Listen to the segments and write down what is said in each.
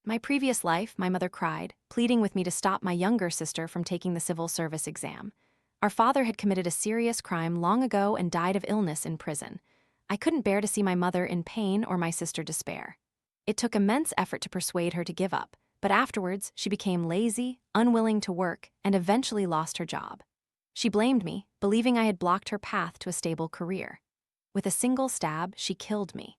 My previous life, my mother cried, pleading with me to stop my younger sister from taking the civil service exam. Our father had committed a serious crime long ago and died of illness in prison. I couldn't bear to see my mother in pain or my sister despair. It took immense effort to persuade her to give up, but afterwards she became lazy, unwilling to work, and eventually lost her job. She blamed me, believing I had blocked her path to a stable career. With a single stab, she killed me.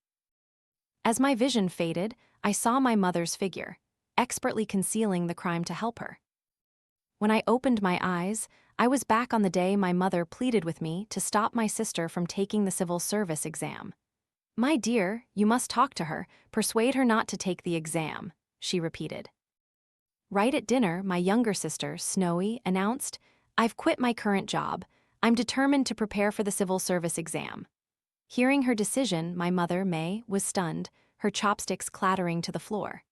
As my vision faded, I saw my mother's figure, expertly concealing the crime to help her. When I opened my eyes, I was back on the day my mother pleaded with me to stop my sister from taking the civil service exam. "My dear, you must talk to her, persuade her not to take the exam," she repeated. Right at dinner, my younger sister, Snowy, announced, "I've quit my current job. I'm determined to prepare for the civil service exam." Hearing her decision, my mother, May, was stunned, her chopsticks clattering to the floor.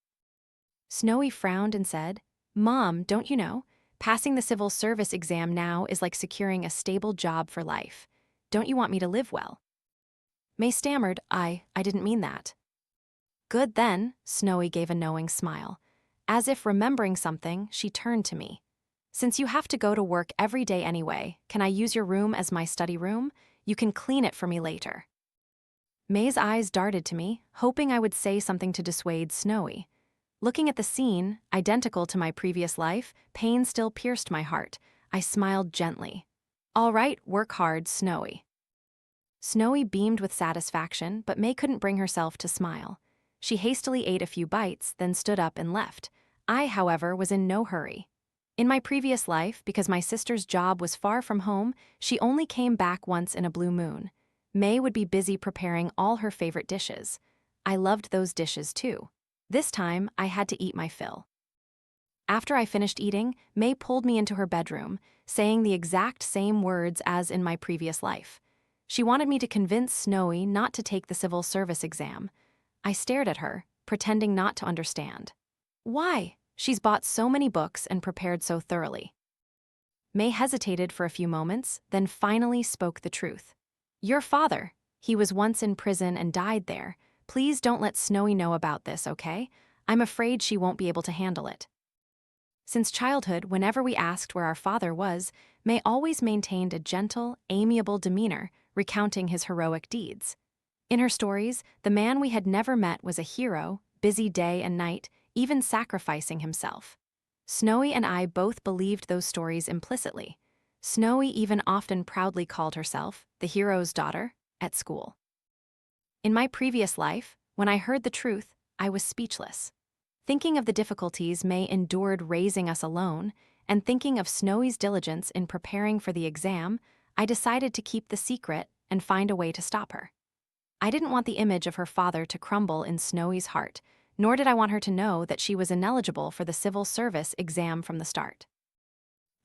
Snowy frowned and said, "Mom, don't you know? Passing the civil service exam now is like securing a stable job for life. Don't you want me to live well?" May stammered, I didn't mean that." "Good then," Snowy gave a knowing smile. As if remembering something, she turned to me. "Since you have to go to work every day anyway, can I use your room as my study room? You can clean it for me later." May's eyes darted to me, hoping I would say something to dissuade Snowy. Looking at the scene, identical to my previous life, pain still pierced my heart. I smiled gently. "All right, work hard, Snowy." Snowy beamed with satisfaction, but May couldn't bring herself to smile. She hastily ate a few bites, then stood up and left. I, however, was in no hurry. In my previous life, because my sister's job was far from home, she only came back once in a blue moon. May would be busy preparing all her favorite dishes. I loved those dishes too. This time, I had to eat my fill. After I finished eating, May pulled me into her bedroom, saying the exact same words as in my previous life. She wanted me to convince Snowy not to take the civil service exam. I stared at her, pretending not to understand. "Why? She's bought so many books and prepared so thoroughly." May hesitated for a few moments, then finally spoke the truth. "Your father. He was once in prison and died there. Please don't let Snowy know about this, okay? I'm afraid she won't be able to handle it." Since childhood, whenever we asked where our father was, May always maintained a gentle, amiable demeanor, recounting his heroic deeds. In her stories, the man we had never met was a hero, busy day and night, even sacrificing himself. Snowy and I both believed those stories implicitly. Snowy even often proudly called herself the hero's daughter at school. In my previous life, when I heard the truth, I was speechless. Thinking of the difficulties May endured raising us alone, and thinking of Snowy's diligence in preparing for the exam, I decided to keep the secret and find a way to stop her. I didn't want the image of her father to crumble in Snowy's heart, nor did I want her to know that she was ineligible for the civil service exam from the start.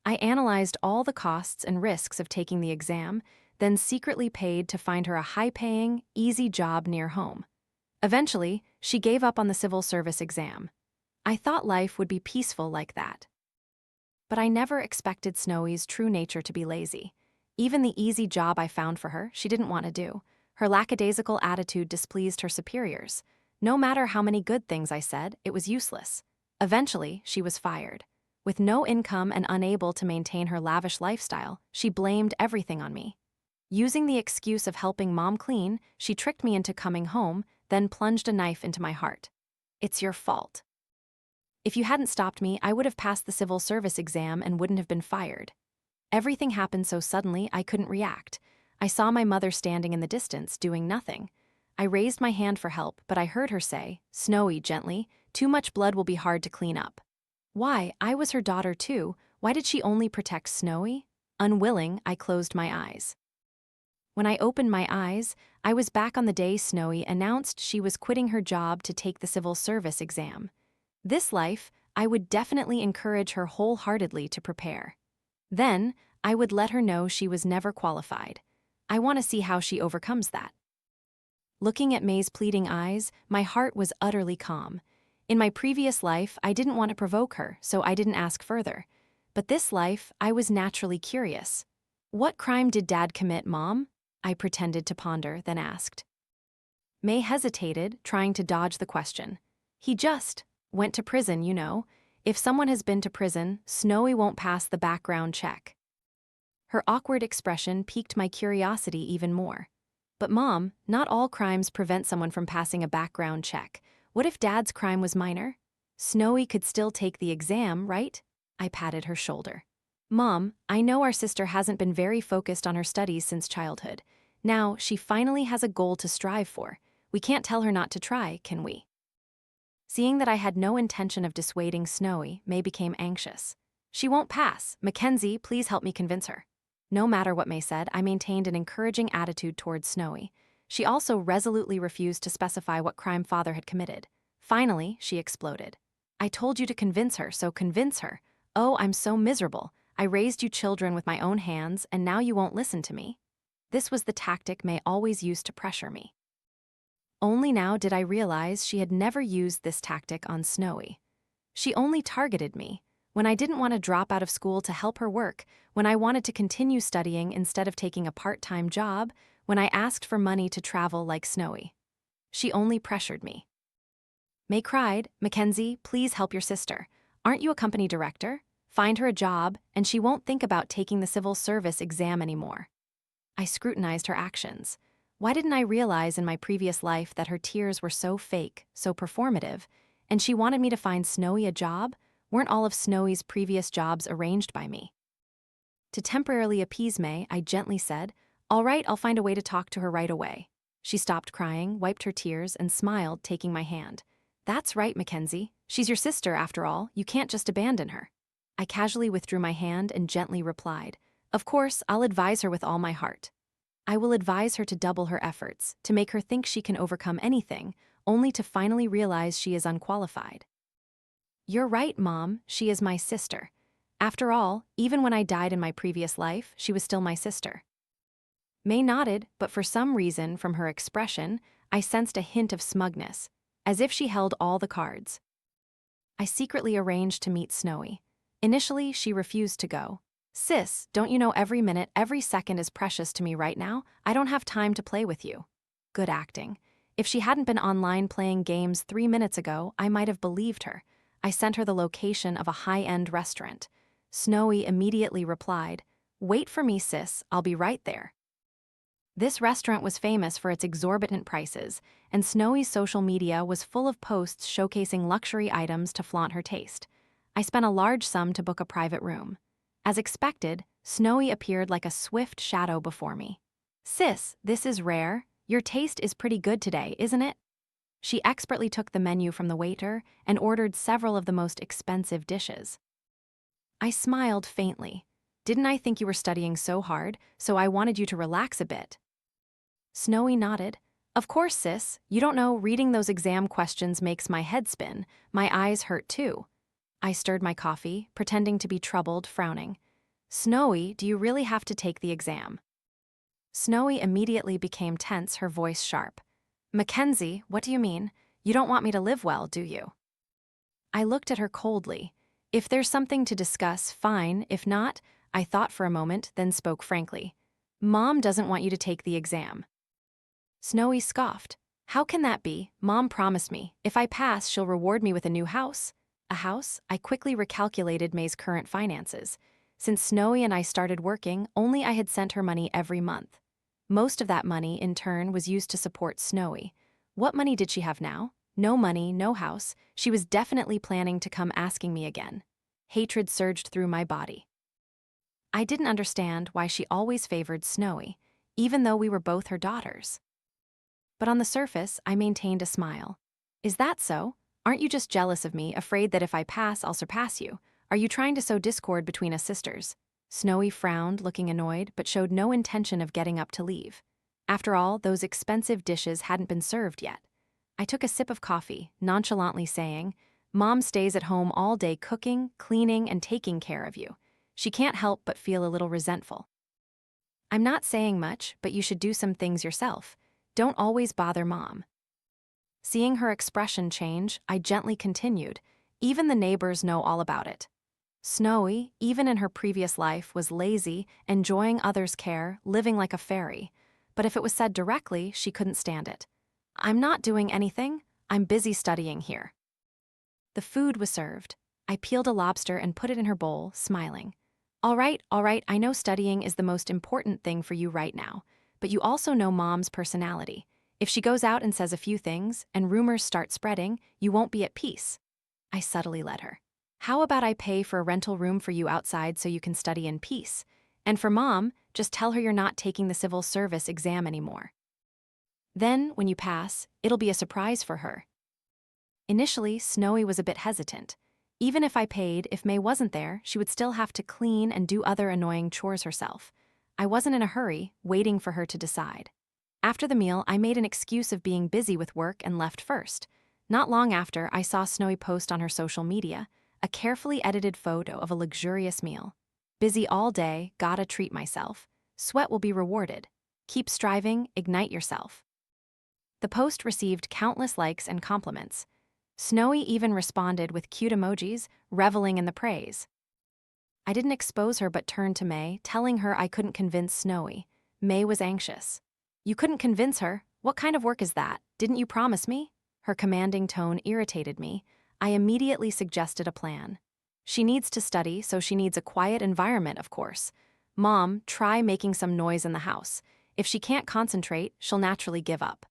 I analyzed all the costs and risks of taking the exam, then secretly paid to find her a high-paying, easy job near home. Eventually, she gave up on the civil service exam. I thought life would be peaceful like that. But I never expected Snowy's true nature to be lazy. Even the easy job I found for her, she didn't want to do. Her lackadaisical attitude displeased her superiors. No matter how many good things I said, it was useless. Eventually, she was fired. With no income and unable to maintain her lavish lifestyle, she blamed everything on me. Using the excuse of helping Mom clean, she tricked me into coming home, then plunged a knife into my heart. "It's your fault. If you hadn't stopped me, I would have passed the civil service exam and wouldn't have been fired." Everything happened so suddenly I couldn't react. I saw my mother standing in the distance, doing nothing. I raised my hand for help, but I heard her say, "Snowy, gently, too much blood will be hard to clean up." Why? I was her daughter too. Why did she only protect Snowy? Unwilling, I closed my eyes. When I opened my eyes, I was back on the day Snowy announced she was quitting her job to take the civil service exam. This life, I would definitely encourage her wholeheartedly to prepare. Then, I would let her know she was never qualified. I want to see how she overcomes that. Looking at May's pleading eyes, my heart was utterly calm. In my previous life, I didn't want to provoke her, so I didn't ask further. But this life, I was naturally curious. "What crime did Dad commit, Mom?" I pretended to ponder, then asked. May hesitated, trying to dodge the question. He just, Went to prison, you know. If someone has been to prison, Snowy won't pass the background check. Her awkward expression piqued my curiosity even more. But Mom, not all crimes prevent someone from passing a background check. What if Dad's crime was minor? Snowy could still take the exam, right? I patted her shoulder. Mom, I know our sister hasn't been very focused on her studies since childhood. Now, she finally has a goal to strive for. We can't tell her not to try, can we? Seeing that I had no intention of dissuading Snowy, May became anxious. She won't pass. Mackenzie, please help me convince her. No matter what May said, I maintained an encouraging attitude towards Snowy. She also resolutely refused to specify what crime Father had committed. Finally, she exploded. I told you to convince her, so convince her. Oh, I'm so miserable. I raised you children with my own hands, and now you won't listen to me. This was the tactic May always used to pressure me. Only now did I realize she had never used this tactic on Snowy. She only targeted me when I didn't want to drop out of school to help her work, when I wanted to continue studying instead of taking a part-time job, when I asked for money to travel like Snowy. She only pressured me. May cried, Mackenzie, please help your sister. Aren't you a company director? Find her a job, and she won't think about taking the civil service exam anymore. I scrutinized her actions. Why didn't I realize in my previous life that her tears were so fake, so performative, and she wanted me to find Snowy a job? Weren't all of Snowy's previous jobs arranged by me? To temporarily appease May, I gently said, all right, I'll find a way to talk to her right away. She stopped crying, wiped her tears, and smiled, taking my hand. That's right, Mackenzie. She's your sister, after all. You can't just abandon her. I casually withdrew my hand and gently replied, of course, I'll advise her with all my heart. I will advise her to double her efforts, to make her think she can overcome anything, only to finally realize she is unqualified. You're right, Mom, she is my sister. After all, even when I died in my previous life, she was still my sister. May nodded, but for some reason, from her expression, I sensed a hint of smugness, as if she held all the cards. I secretly arranged to meet Snowy. Initially, she refused to go. Sis, don't you know every minute, every second is precious to me right now? I don't have time to play with you. Good acting. If she hadn't been online playing games 3 minutes ago, I might have believed her. I sent her the location of a high-end restaurant. Snowy immediately replied, wait for me, sis, I'll be right there. This restaurant was famous for its exorbitant prices, and Snowy's social media was full of posts showcasing luxury items to flaunt her taste. I spent a large sum to book a private room. As expected, Snowy appeared like a swift shadow before me. Sis, this is rare. Your taste is pretty good today, isn't it? She expertly took the menu from the waiter and ordered several of the most expensive dishes. I smiled faintly. Didn't I think you were studying so hard, so I wanted you to relax a bit? Snowy nodded. Of course, sis. You don't know, reading those exam questions makes my head spin. My eyes hurt too. I stirred my coffee, pretending to be troubled, frowning. Snowy, do you really have to take the exam? Snowy immediately became tense, her voice sharp. Mackenzie, what do you mean? You don't want me to live well, do you? I looked at her coldly. If there's something to discuss, fine. If not, I thought for a moment, then spoke frankly. Mom doesn't want you to take the exam. Snowy scoffed. How can that be? Mom promised me, if I pass, she'll reward me with a new house. A house? I quickly recalculated May's current finances. Since Snowy and I started working, only I had sent her money every month. Most of that money, in turn, was used to support Snowy. What money did she have now? No money, no house. She was definitely planning to come asking me again. Hatred surged through my body. I didn't understand why she always favored Snowy, even though we were both her daughters. But on the surface, I maintained a smile. Is that so? Aren't you just jealous of me, afraid that if I pass, I'll surpass you? Are you trying to sow discord between us sisters? Snowy frowned, looking annoyed, but showed no intention of getting up to leave. After all, those expensive dishes hadn't been served yet. I took a sip of coffee, nonchalantly saying, Mom stays at home all day cooking, cleaning, and taking care of you. She can't help but feel a little resentful. I'm not saying much, but you should do some things yourself. Don't always bother Mom. Seeing her expression change, I gently continued. Even the neighbors know all about it. Snowy, even in her previous life, was lazy, enjoying others' care, living like a fairy. But if it was said directly, she couldn't stand it. I'm not doing anything. I'm busy studying here. The food was served. I peeled a lobster and put it in her bowl, smiling. All right, I know studying is the most important thing for you right now, but you also know Mom's personality. If she goes out and says a few things, and rumors start spreading, you won't be at peace. I subtly led her. How about I pay for a rental room for you outside so you can study in peace? And for Mom, just tell her you're not taking the civil service exam anymore. Then, when you pass, it'll be a surprise for her. Initially, Snowy was a bit hesitant. Even if I paid, if May wasn't there, she would still have to clean and do other annoying chores herself. I wasn't in a hurry, waiting for her to decide. After the meal, I made an excuse of being busy with work and left first. Not long after, I saw Snowy post on her social media, a carefully edited photo of a luxurious meal. Busy all day, gotta treat myself. Sweat will be rewarded. Keep striving, ignite yourself. The post received countless likes and compliments. Snowy even responded with cute emojis, reveling in the praise. I didn't expose her but turned to May, telling her I couldn't convince Snowy. May was anxious. You couldn't convince her? What kind of work is that? Didn't you promise me? Her commanding tone irritated me. I immediately suggested a plan. She needs to study, so she needs a quiet environment, of course. Mom, try making some noise in the house. If she can't concentrate, she'll naturally give up.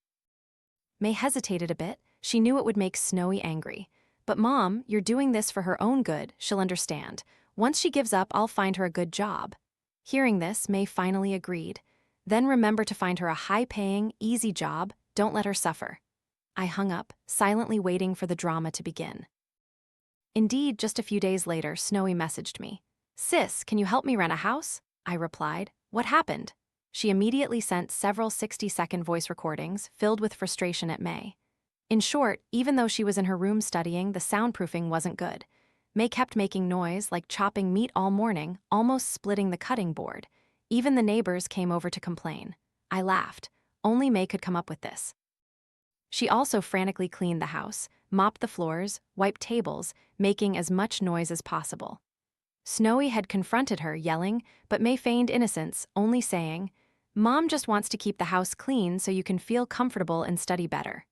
May hesitated a bit. She knew it would make Snowy angry. But Mom, you're doing this for her own good, she'll understand. Once she gives up, I'll find her a good job. Hearing this, May finally agreed. Then remember to find her a high-paying, easy job. Don't let her suffer. I hung up, silently waiting for the drama to begin. Indeed, just a few days later, Snowy messaged me. Sis, can you help me rent a house? I replied. What happened? She immediately sent several 60-second voice recordings, filled with frustration at May. In short, even though she was in her room studying, the soundproofing wasn't good. May kept making noise, like chopping meat all morning, almost splitting the cutting board. Even the neighbors came over to complain. I laughed. Only May could come up with this. She also frantically cleaned the house, mopped the floors, wiped tables, making as much noise as possible. Snowy had confronted her, yelling, but May feigned innocence, only saying, Mom just wants to keep the house clean so you can feel comfortable and study better.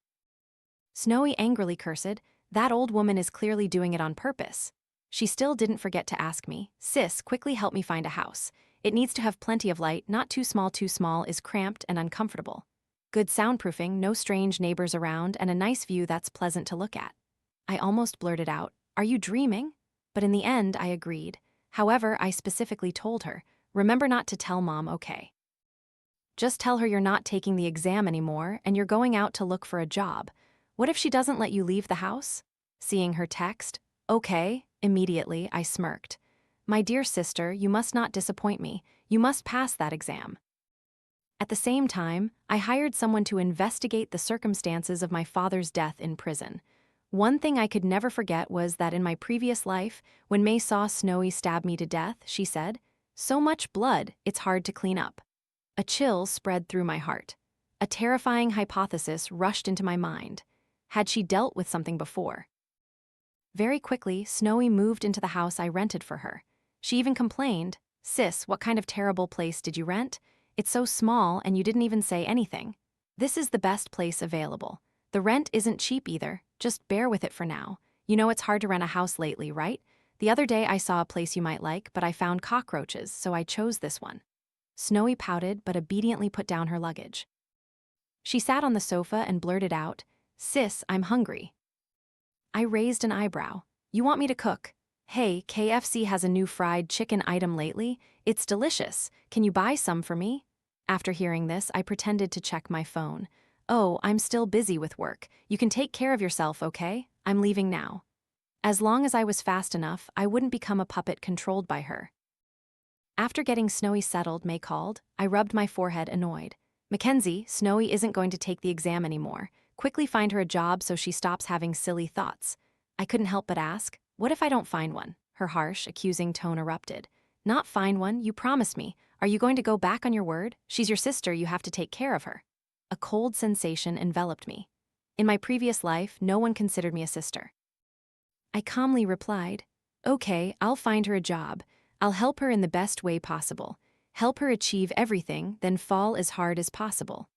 Snowy angrily cursed, that old woman is clearly doing it on purpose. She still didn't forget to ask me, Sis, quickly help me find a house. It needs to have plenty of light, not too small is cramped and uncomfortable. Good soundproofing, no strange neighbors around, and a nice view that's pleasant to look at. I almost blurted out, are you dreaming? But in the end, I agreed. However, I specifically told her, remember not to tell Mom, okay? Just tell her you're not taking the exam anymore and you're going out to look for a job. What if she doesn't let you leave the house? Seeing her text, okay, immediately I smirked. My dear sister, you must not disappoint me. You must pass that exam. At the same time, I hired someone to investigate the circumstances of my father's death in prison. One thing I could never forget was that in my previous life, when May saw Snowy stab me to death, she said, so much blood, it's hard to clean up. A chill spread through my heart. A terrifying hypothesis rushed into my mind. Had she dealt with something before? Very quickly, Snowy moved into the house I rented for her. She even complained, Sis, what kind of terrible place did you rent? It's so small and you didn't even say anything. This is the best place available. The rent isn't cheap either, just bear with it for now. You know it's hard to rent a house lately, right? The other day I saw a place you might like, but I found cockroaches, so I chose this one. Snowy pouted but obediently put down her luggage. She sat on the sofa and blurted out, Sis, I'm hungry. I raised an eyebrow. You want me to cook? Hey, KFC has a new fried chicken item lately. It's delicious. Can you buy some for me? After hearing this, I pretended to check my phone. Oh, I'm still busy with work. You can take care of yourself, okay? I'm leaving now. As long as I was fast enough, I wouldn't become a puppet controlled by her. After getting Snowy settled, May called. I rubbed my forehead, annoyed. Mackenzie, Snowy isn't going to take the exam anymore. Quickly find her a job so she stops having silly thoughts. I couldn't help but ask, what if I don't find one? Her harsh, accusing tone erupted. Not find one, you promised me. Are you going to go back on your word? She's your sister, you have to take care of her. A cold sensation enveloped me. In my previous life, no one considered me a sister. I calmly replied, okay, I'll find her a job. I'll help her in the best way possible. Help her achieve everything, then fall as hard as possible.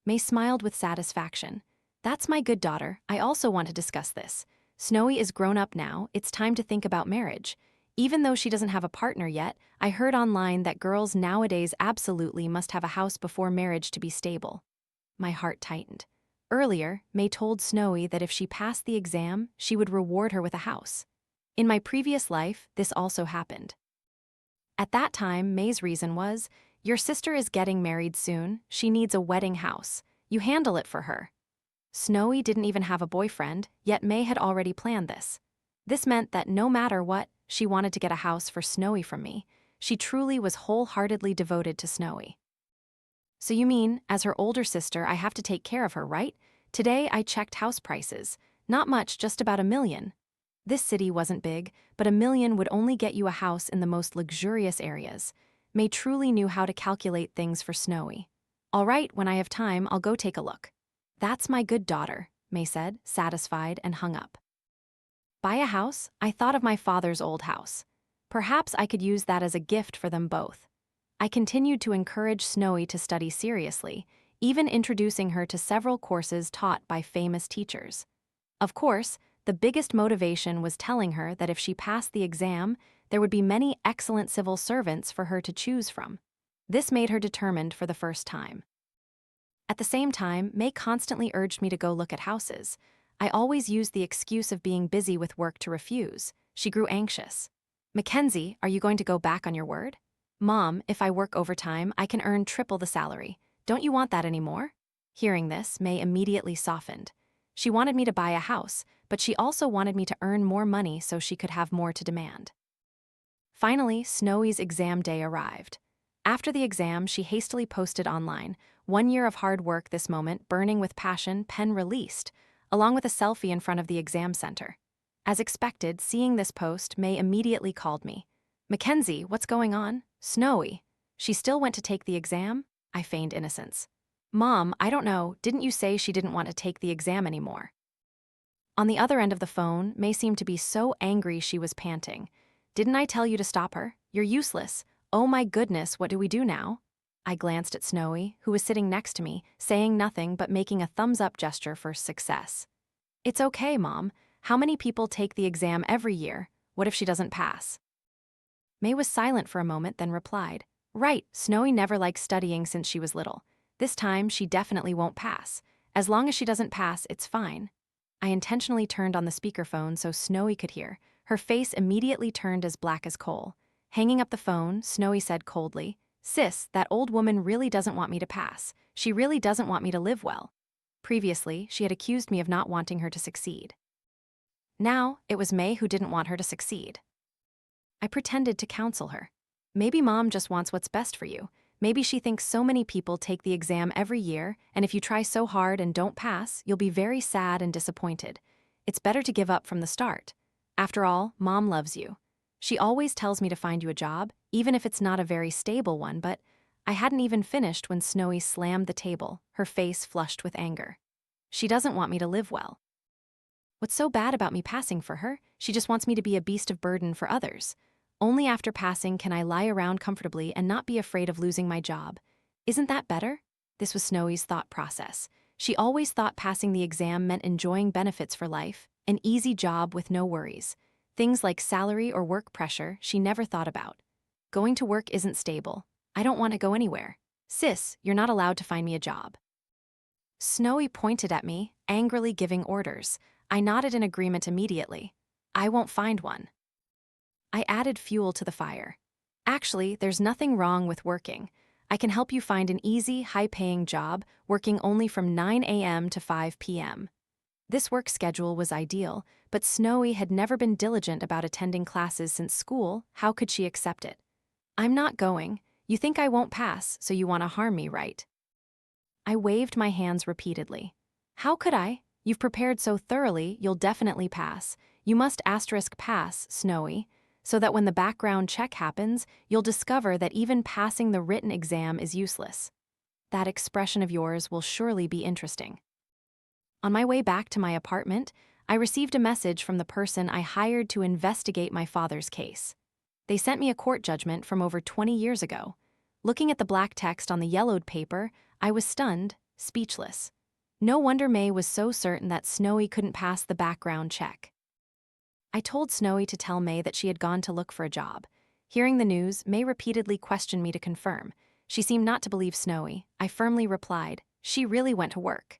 May smiled with satisfaction. That's my good daughter. I also want to discuss this. Snowy is grown up now, it's time to think about marriage. Even though she doesn't have a partner yet, I heard online that girls nowadays absolutely must have a house before marriage to be stable. My heart tightened. Earlier, May told Snowy that if she passed the exam, she would reward her with a house. In my previous life, this also happened. At that time, May's reason was, "Your sister is getting married soon, she needs a wedding house. You handle it for her." Snowy didn't even have a boyfriend, yet May had already planned this. This meant that no matter what, she wanted to get a house for Snowy from me. She truly was wholeheartedly devoted to Snowy. "So you mean, as her older sister, I have to take care of her, right? Today I checked house prices. Not much, just about $1 million. This city wasn't big, but $1 million would only get you a house in the most luxurious areas. May truly knew how to calculate things for Snowy. "All right, when I have time, I'll go take a look." "That's my good daughter," May said, satisfied, and hung up. Buy a house? I thought of my father's old house. Perhaps I could use that as a gift for them both. I continued to encourage Snowy to study seriously, even introducing her to several courses taught by famous teachers. Of course, the biggest motivation was telling her that if she passed the exam, there would be many excellent civil servants for her to choose from. This made her determined for the first time. At the same time, May constantly urged me to go look at houses. I always used the excuse of being busy with work to refuse. She grew anxious. "Mackenzie, are you going to go back on your word?" "Mom, if I work overtime, I can earn triple the salary. Don't you want that anymore?" Hearing this, May immediately softened. She wanted me to buy a house, but she also wanted me to earn more money so she could have more to demand. Finally, Snowy's exam day arrived. After the exam, she hastily posted online, "1 year of hard work this moment, burning with passion, pen released," along with a selfie in front of the exam center. As expected, seeing this post, May immediately called me. "Mackenzie, what's going on?" "Snowy. She still went to take the exam?" I feigned innocence. "Mom, I don't know, didn't you say she didn't want to take the exam anymore?" On the other end of the phone, May seemed to be so angry she was panting. "Didn't I tell you to stop her? You're useless. Oh my goodness, what do we do now?" I glanced at Snowy, who was sitting next to me, saying nothing but making a thumbs-up gesture for success. "It's okay, Mom. How many people take the exam every year? What if she doesn't pass?" May was silent for a moment, then replied, "Right, Snowy never liked studying since she was little. This time, she definitely won't pass. As long as she doesn't pass, it's fine." I intentionally turned on the speakerphone so Snowy could hear. Her face immediately turned as black as coal. Hanging up the phone, Snowy said coldly, "Sis, that old woman really doesn't want me to pass. She really doesn't want me to live well." Previously, she had accused me of not wanting her to succeed. Now, it was May who didn't want her to succeed. I pretended to counsel her. "Maybe Mom just wants what's best for you. Maybe she thinks so many people take the exam every year, and if you try so hard and don't pass, you'll be very sad and disappointed. It's better to give up from the start. After all, Mom loves you. She always tells me to find you a job, even if it's not a very stable one," but I hadn't even finished when Snowy slammed the table, her face flushed with anger. "She doesn't want me to live well. What's so bad about me passing for her? She just wants me to be a beast of burden for others. Only after passing can I lie around comfortably and not be afraid of losing my job. Isn't that better?" This was Snowy's thought process. She always thought passing the exam meant enjoying benefits for life, an easy job with no worries. Things like salary or work pressure she never thought about. "Going to work isn't stable. I don't want to go anywhere. Sis, you're not allowed to find me a job." Snowy pointed at me, angrily giving orders. I nodded in agreement immediately. "I won't find one." I added fuel to the fire. "Actually, there's nothing wrong with working. I can help you find an easy, high-paying job, working only from 9 a.m. to 5 p.m. This work schedule was ideal, but Snowy had never been diligent about attending classes since school. How could she accept it? "I'm not going. You think I won't pass, so you want to harm me, right?" I waved my hands repeatedly. "How could I? You've prepared so thoroughly, you'll definitely pass. You must *pass, Snowy, so that when the background check happens, you'll discover that even passing the written exam is useless. That expression of yours will surely be interesting." On my way back to my apartment, I received a message from the person I hired to investigate my father's case. They sent me a court judgment from over 20 years ago. Looking at the black text on the yellowed paper, I was stunned, speechless. No wonder May was so certain that Snowy couldn't pass the background check. I told Snowy to tell May that she had gone to look for a job. Hearing the news, May repeatedly questioned me to confirm. She seemed not to believe Snowy. I firmly replied, she really went to work.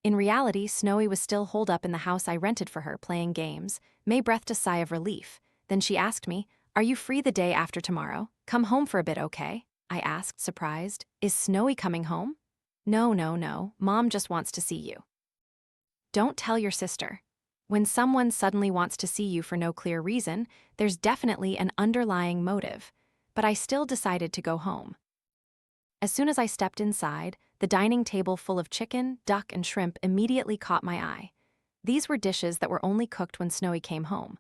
In reality, Snowy was still holed up in the house I rented for her, playing games. May breathed a sigh of relief. Then she asked me, "Are you free the day after tomorrow? Come home for a bit, okay?" I asked, surprised. "Is Snowy coming home?" "No, no, no. Mom just wants to see you." Don't tell your sister. When someone suddenly wants to see you for no clear reason, there's definitely an underlying motive. But I still decided to go home. As soon as I stepped inside, the dining table full of chicken, duck, and shrimp immediately caught my eye. These were dishes that were only cooked when Snowy came home.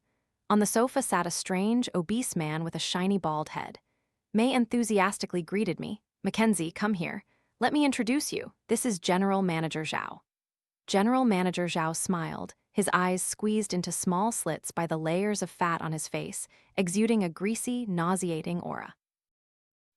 On the sofa sat a strange, obese man with a shiny bald head. May enthusiastically greeted me. "Mackenzie, come here. Let me introduce you. This is General Manager Zhao." General Manager Zhao smiled, his eyes squeezed into small slits by the layers of fat on his face, exuding a greasy, nauseating aura.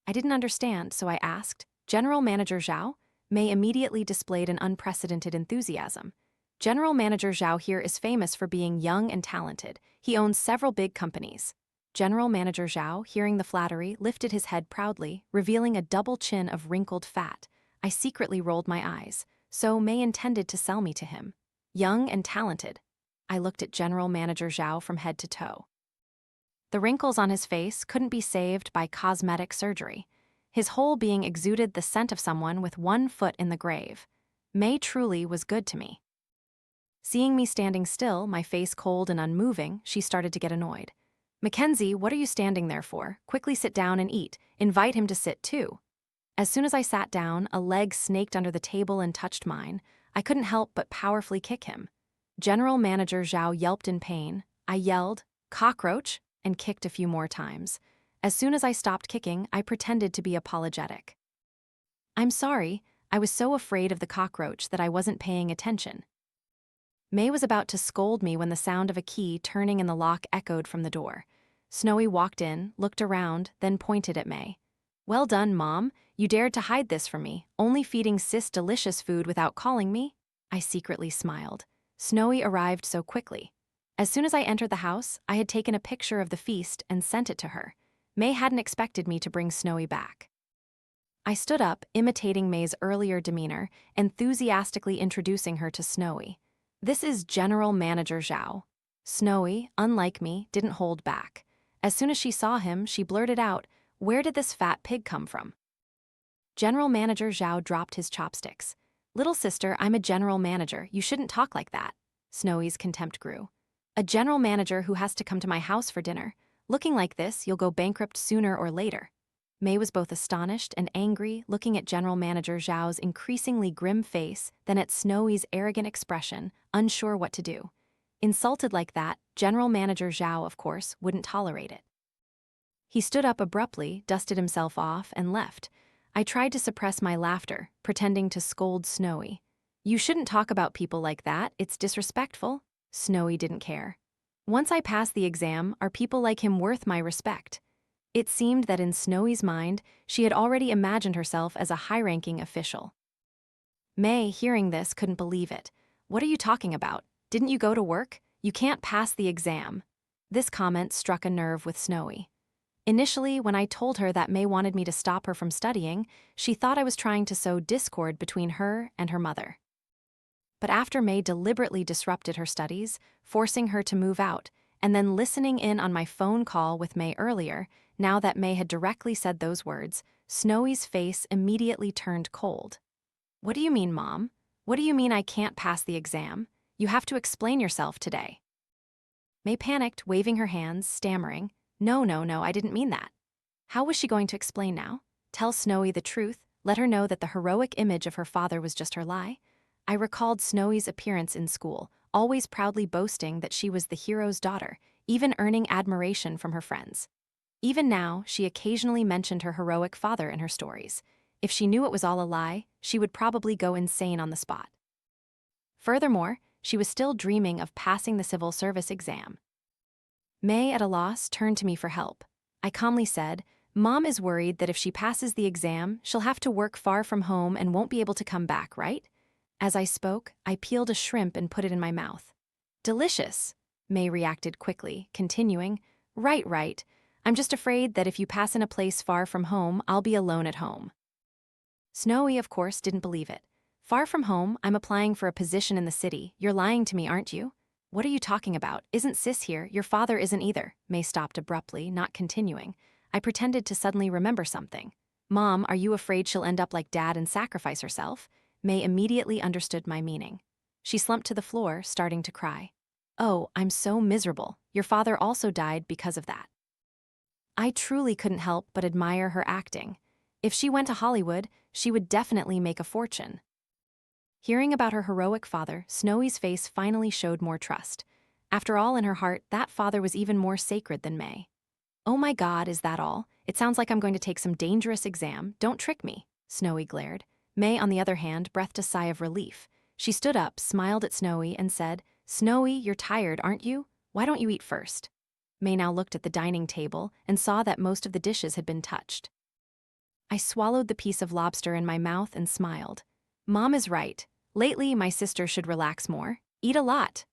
I didn't understand, so I asked, "General Manager Zhao?" May immediately displayed an unprecedented enthusiasm. "General Manager Zhao here is famous for being young and talented. He owns several big companies." General Manager Zhao, hearing the flattery, lifted his head proudly, revealing a double chin of wrinkled fat. I secretly rolled my eyes. So May intended to sell me to him. Young and talented. I looked at General Manager Zhao from head to toe. The wrinkles on his face couldn't be saved by cosmetic surgery. His whole being exuded the scent of someone with 1 foot in the grave. May truly was good to me. Seeing me standing still, my face cold and unmoving, she started to get annoyed. "Mackenzie, what are you standing there for? Quickly sit down and eat. Invite him to sit too." As soon as I sat down, a leg snaked under the table and touched mine. I couldn't help but powerfully kick him. General Manager Zhao yelped in pain. I yelled, "Cockroach!" and kicked a few more times. As soon as I stopped kicking, I pretended to be apologetic. "I'm sorry, I was so afraid of the cockroach that I wasn't paying attention." May was about to scold me when the sound of a key turning in the lock echoed from the door. Snowy walked in, looked around, then pointed at May. "Well done, Mom. You dared to hide this from me, only feeding Sis delicious food without calling me?" I secretly smiled. Snowy arrived so quickly. As soon as I entered the house, I had taken a picture of the feast and sent it to her. May hadn't expected me to bring Snowy back. I stood up, imitating May's earlier demeanor, enthusiastically introducing her to Snowy. "This is General Manager Zhao." Snowy, unlike me, didn't hold back. As soon as she saw him, she blurted out, "Where did this fat pig come from?" General Manager Zhao dropped his chopsticks. "Little sister, I'm a general manager. You shouldn't talk like that." Snowy's contempt grew. "A general manager who has to come to my house for dinner. Looking like this, you'll go bankrupt sooner or later." May was both astonished and angry, looking at General Manager Zhao's increasingly grim face, then at Snowy's arrogant expression, unsure what to do. Insulted like that, General Manager Zhao, of course, wouldn't tolerate it. He stood up abruptly, dusted himself off, and left. I tried to suppress my laughter, pretending to scold Snowy. "You shouldn't talk about people like that, it's disrespectful." Snowy didn't care. "Once I pass the exam, are people like him worth my respect?" It seemed that in Snowy's mind, she had already imagined herself as a high-ranking official. May, hearing this, couldn't believe it. "What are you talking about? Didn't you go to work? You can't pass the exam." This comment struck a nerve with Snowy. Initially, when I told her that May wanted me to stop her from studying, she thought I was trying to sow discord between her and her mother. But after May deliberately disrupted her studies, forcing her to move out, and then listening in on my phone call with May earlier, now that May had directly said those words, Snowy's face immediately turned cold. "What do you mean, Mom? What do you mean I can't pass the exam? You have to explain yourself today." May panicked, waving her hands, stammering, No, I didn't mean that." How was she going to explain now? Tell Snowy the truth, let her know that the heroic image of her father was just her lie? I recalled Snowy's appearance in school, always proudly boasting that she was the hero's daughter, even earning admiration from her friends. Even now, she occasionally mentioned her heroic father in her stories. If she knew it was all a lie, she would probably go insane on the spot. Furthermore, she was still dreaming of passing the civil service exam. May, at a loss, turned to me for help. I calmly said, "Mom is worried that if she passes the exam, she'll have to work far from home and won't be able to come back, right?" As I spoke, I peeled a shrimp and put it in my mouth. "Delicious." May reacted quickly, continuing, Right, right. I'm just afraid that if you pass in a place far from home, I'll be alone at home. Snowy, of course, didn't believe it. Far from home, I'm applying for a position in the city. You're lying to me, aren't you? What are you talking about? Isn't Sis here? Your father isn't either. May stopped abruptly, not continuing. I pretended to suddenly remember something. Mom, are you afraid she'll end up like Dad and sacrifice herself? May immediately understood my meaning. She slumped to the floor, starting to cry. Oh, I'm so miserable. Your father also died because of that. I truly couldn't help but admire her acting. If she went to Hollywood, she would definitely make a fortune. Hearing about her heroic father, Snowy's face finally showed more trust. After all, in her heart, that father was even more sacred than May. Oh my God, is that all? It sounds like I'm going to take some dangerous exam. Don't trick me, Snowy glared. May, on the other hand, breathed a sigh of relief. She stood up, smiled at Snowy, and said, Snowy, you're tired, aren't you? Why don't you eat first? May now looked at the dining table and saw that most of the dishes had been touched. I swallowed the piece of lobster in my mouth and smiled. Mom is right. Lately, my sister should relax more. Eat a lot.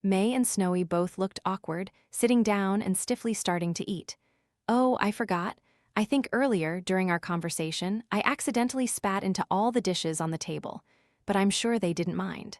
May and Snowy both looked awkward, sitting down and stiffly starting to eat. Oh, I forgot. I think earlier, during our conversation, I accidentally spat into all the dishes on the table, but I'm sure they didn't mind.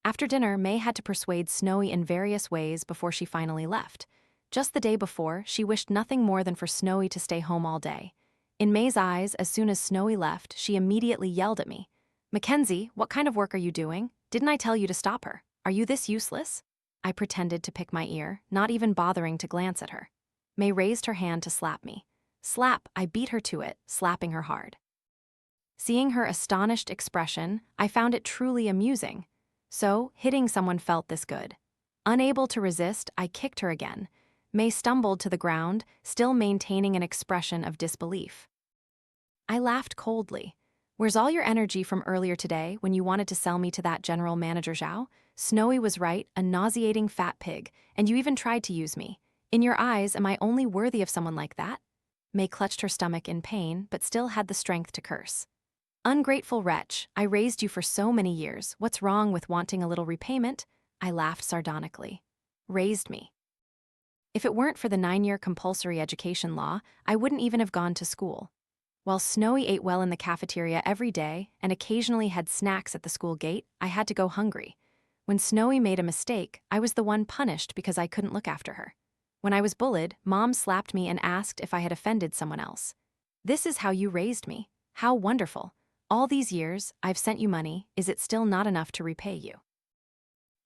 After dinner, May had to persuade Snowy in various ways before she finally left. Just the day before, she wished nothing more than for Snowy to stay home all day. In May's eyes, as soon as Snowy left, she immediately yelled at me. Mackenzie, what kind of work are you doing? Didn't I tell you to stop her? Are you this useless? I pretended to pick my ear, not even bothering to glance at her. May raised her hand to slap me. Slap, I beat her to it, slapping her hard. Seeing her astonished expression, I found it truly amusing. So, hitting someone felt this good. Unable to resist, I kicked her again. May stumbled to the ground, still maintaining an expression of disbelief. I laughed coldly. Where's all your energy from earlier today when you wanted to sell me to that general manager Zhao? Snowy was right, a nauseating fat pig, and you even tried to use me. In your eyes, am I only worthy of someone like that? May clutched her stomach in pain, but still had the strength to curse. Ungrateful wretch, I raised you for so many years. What's wrong with wanting a little repayment? I laughed sardonically. Raised me. If it weren't for the 9-year compulsory education law, I wouldn't even have gone to school. While Snowy ate well in the cafeteria every day and occasionally had snacks at the school gate, I had to go hungry. When Snowy made a mistake, I was the one punished because I couldn't look after her. When I was bullied, Mom slapped me and asked if I had offended someone else. This is how you raised me. How wonderful. All these years, I've sent you money. Is it still not enough to repay you?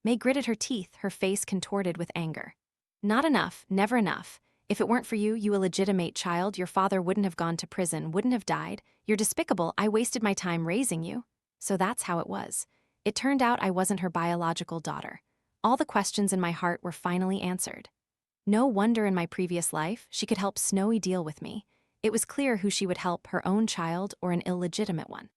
May gritted her teeth, her face contorted with anger. Not enough, never enough. If it weren't for you, you illegitimate child, your father wouldn't have gone to prison, wouldn't have died. You're despicable. I wasted my time raising you. So that's how it was. It turned out I wasn't her biological daughter. All the questions in my heart were finally answered. No wonder in my previous life she could help Snowy deal with me. It was clear who she would help, her own child or an illegitimate one.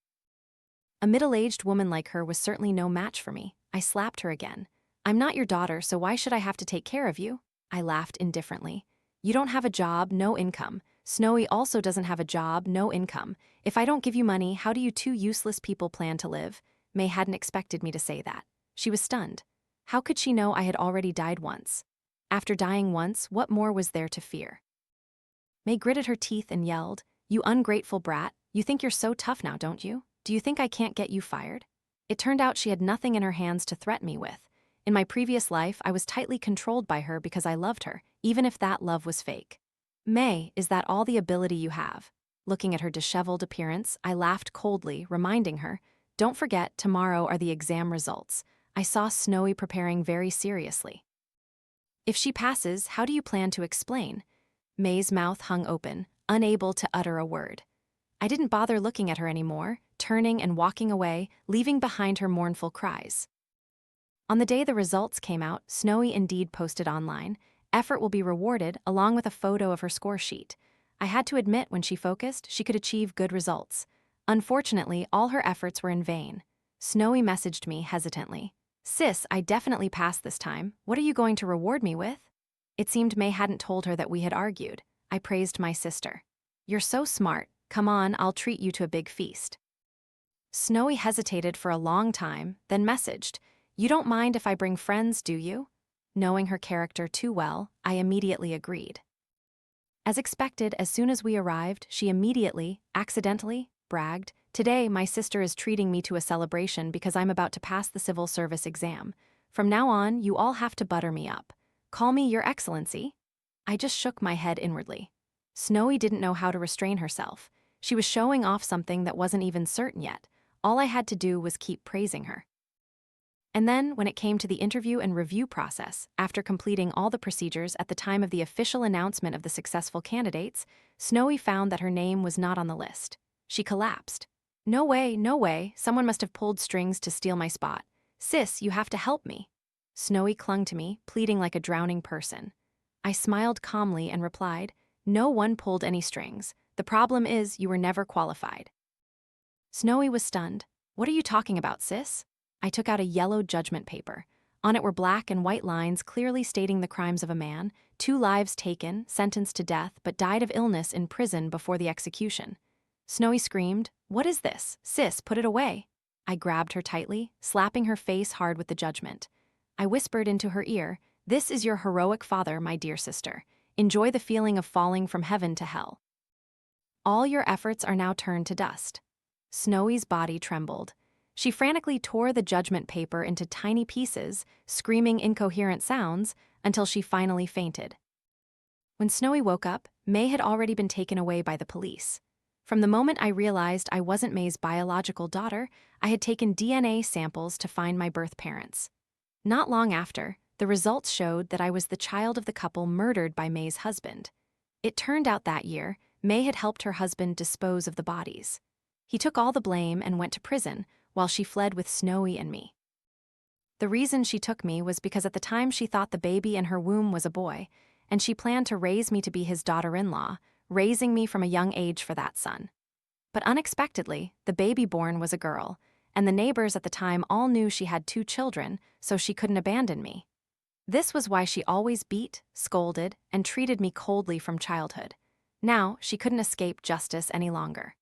A middle-aged woman like her was certainly no match for me. I slapped her again. I'm not your daughter, so why should I have to take care of you? I laughed indifferently. You don't have a job, no income. Snowy also doesn't have a job, no income. If I don't give you money, how do you two useless people plan to live? May hadn't expected me to say that. She was stunned. How could she know I had already died once? After dying once, what more was there to fear? May gritted her teeth and yelled, You ungrateful brat, you think you're so tough now, don't you? Do you think I can't get you fired? It turned out she had nothing in her hands to threaten me with. In my previous life, I was tightly controlled by her because I loved her, even if that love was fake. May, is that all the ability you have? Looking at her disheveled appearance, I laughed coldly, reminding her, Don't forget, tomorrow are the exam results. I saw Snowy preparing very seriously. If she passes, how do you plan to explain? May's mouth hung open, unable to utter a word. I didn't bother looking at her anymore, turning and walking away, leaving behind her mournful cries. On the day the results came out, Snowy indeed posted online, Effort will be rewarded, along with a photo of her score sheet. I had to admit when she focused, she could achieve good results. Unfortunately, all her efforts were in vain. Snowy messaged me hesitantly. Sis, I definitely passed this time. What are you going to reward me with? It seemed May hadn't told her that we had argued. I praised my sister. You're so smart. Come on, I'll treat you to a big feast. Snowy hesitated for a long time, then messaged, You don't mind if I bring friends, do you? Knowing her character too well, I immediately agreed. As expected, as soon as we arrived, she immediately, accidentally, bragged, "Today, my sister is treating me to a celebration because I'm about to pass the civil service exam. From now on, you all have to butter me up. Call me Your Excellency." I just shook my head inwardly. Snowy didn't know how to restrain herself. She was showing off something that wasn't even certain yet. All I had to do was keep praising her. And then, when it came to the interview and review process, after completing all the procedures at the time of the official announcement of the successful candidates, Snowy found that her name was not on the list. She collapsed. "No way, no way, someone must have pulled strings to steal my spot. Sis, you have to help me." Snowy clung to me, pleading like a drowning person. I smiled calmly and replied, "No one pulled any strings. The problem is you were never qualified." Snowy was stunned. "What are you talking about, sis?" I took out a yellow judgment paper. On it were black and white lines clearly stating the crimes of a man, 2 lives taken, sentenced to death, but died of illness in prison before the execution. Snowy screamed, "What is this? Sis, put it away." I grabbed her tightly, slapping her face hard with the judgment. I whispered into her ear, "This is your heroic father, my dear sister. Enjoy the feeling of falling from heaven to hell. All your efforts are now turned to dust." Snowy's body trembled. She frantically tore the judgment paper into tiny pieces, screaming incoherent sounds, until she finally fainted. When Snowy woke up, May had already been taken away by the police. From the moment I realized I wasn't May's biological daughter, I had taken DNA samples to find my birth parents. Not long after, the results showed that I was the child of the couple murdered by May's husband. It turned out that year, May had helped her husband dispose of the bodies. He took all the blame and went to prison, while she fled with Snowy and me. The reason she took me was because at the time she thought the baby in her womb was a boy, and she planned to raise me to be his daughter-in-law, raising me from a young age for that son. But unexpectedly, the baby born was a girl, and the neighbors at the time all knew she had 2 children, so she couldn't abandon me. This was why she always beat, scolded, and treated me coldly from childhood. Now, she couldn't escape justice any longer.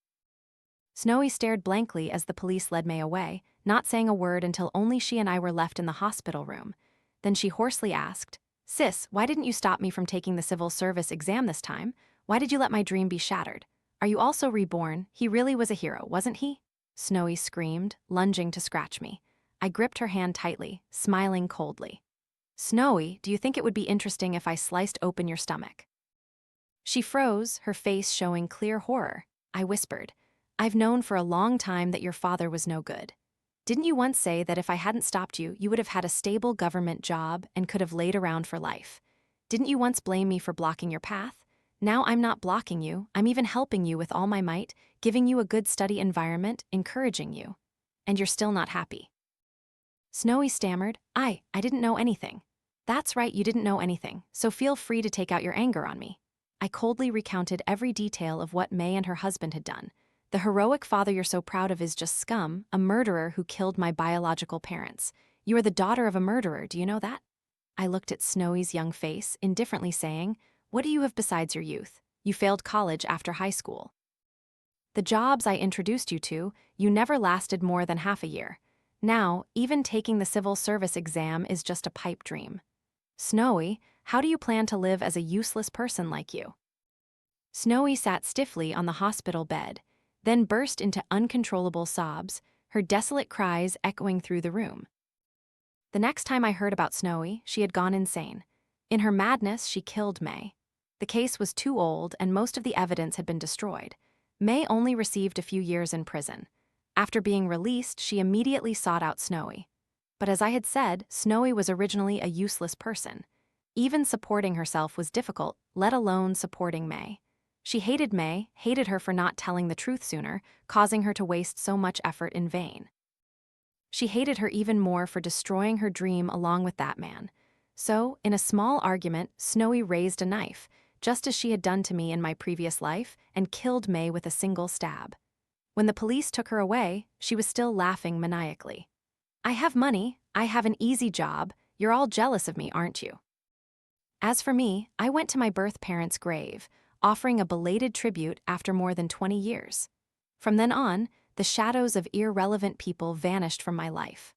Snowy stared blankly as the police led May away, not saying a word until only she and I were left in the hospital room. Then she hoarsely asked, "Sis, why didn't you stop me from taking the civil service exam this time? Why did you let my dream be shattered? Are you also reborn? He really was a hero, wasn't he?" Snowy screamed, lunging to scratch me. I gripped her hand tightly, smiling coldly. "Snowy, do you think it would be interesting if I sliced open your stomach?" She froze, her face showing clear horror. I whispered, "I've known for a long time that your father was no good. Didn't you once say that if I hadn't stopped you, you would have had a stable government job and could have laid around for life? Didn't you once blame me for blocking your path? Now I'm not blocking you, I'm even helping you with all my might, giving you a good study environment, encouraging you. And you're still not happy." Snowy stammered, I didn't know anything." "That's right, you didn't know anything, so feel free to take out your anger on me." I coldly recounted every detail of what May and her husband had done. "The heroic father you're so proud of is just scum, a murderer who killed my biological parents. You are the daughter of a murderer, do you know that?" I looked at Snowy's young face, indifferently saying, "What do you have besides your youth? You failed college after high school. The jobs I introduced you to, you never lasted more than half a year. Now, even taking the civil service exam is just a pipe dream. Snowy, how do you plan to live as a useless person like you?" Snowy sat stiffly on the hospital bed, then burst into uncontrollable sobs, her desolate cries echoing through the room. The next time I heard about Snowy, she had gone insane. In her madness, she killed May. The case was too old and most of the evidence had been destroyed. May only received a few years in prison. After being released, she immediately sought out Snowy. But as I had said, Snowy was originally a useless person. Even supporting herself was difficult, let alone supporting May. She hated May, hated her for not telling the truth sooner, causing her to waste so much effort in vain. She hated her even more for destroying her dream along with that man. So, in a small argument, Snowy raised a knife, just as she had done to me in my previous life, and killed May with a single stab. When the police took her away, she was still laughing maniacally. "I have money, I have an easy job, you're all jealous of me, aren't you?" As for me, I went to my birth parents' grave, offering a belated tribute after more than 20 years. From then on, the shadows of irrelevant people vanished from my life.